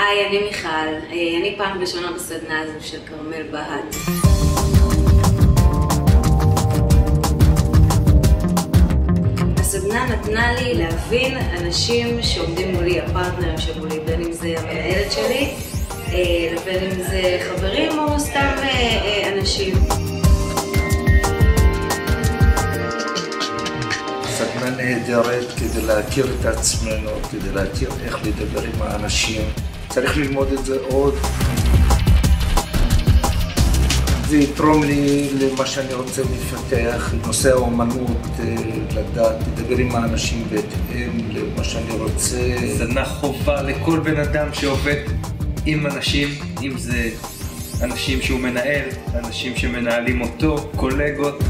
היי, אני מיכל. אני פעם ראשונה בסדנה הזו של כרמל בהט. הסדנה נתנה לי להבין אנשים שעומדים מולי, הפרטנרים שמולי, בין אם זה המנהלת שלי, לבין אם זה חברים או סתם אנשים. סדנה נהדרת כדי להכיר את עצמנו, כדי להכיר איך לדבר עם האנשים. צריך ללמוד את זה עוד. זה יתרום לי למה שאני רוצה לפתח, נושא האומנות, לדעת, לדבר עם האנשים בהתאם למה שאני רוצה. סדנה חובה לכל בן אדם שעובד עם אנשים, אם זה אנשים שהוא מנהל, אנשים שמנהלים אותו, קולגות.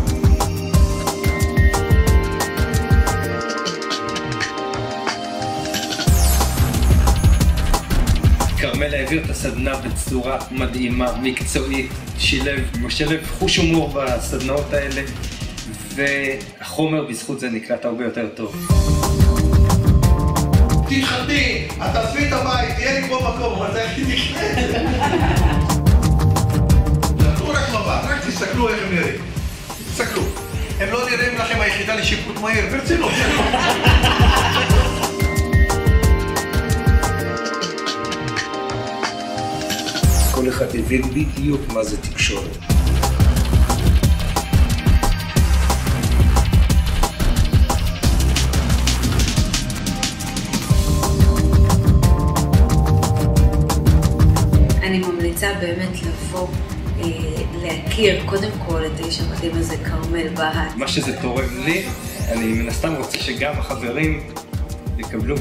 כרמל העביר את הסדנה בצורה מדהימה, מקצועית, משלב חוש הומור בסדנאות האלה, והחומר בזכות זה נקלט הרבה יותר טוב. תתחתני, את תעזבי את הבית, תהיה לי פה מקום, אבל זה הכי נקלט. תעשו רק מבט, רק תסתכלו איך הם נראים. תסתכלו. הם לא נראים לכם היחידה לשיפוט מהיר, ברצינות. כל אחד הבין בדיוק מה זה תקשורת. אני ממליצה באמת לבוא, להכיר קודם כל את האיש המדהים הזה, כרמל בהט. מה שזה תורם לי, אני מן הסתם רוצה שגם החברים יקבלו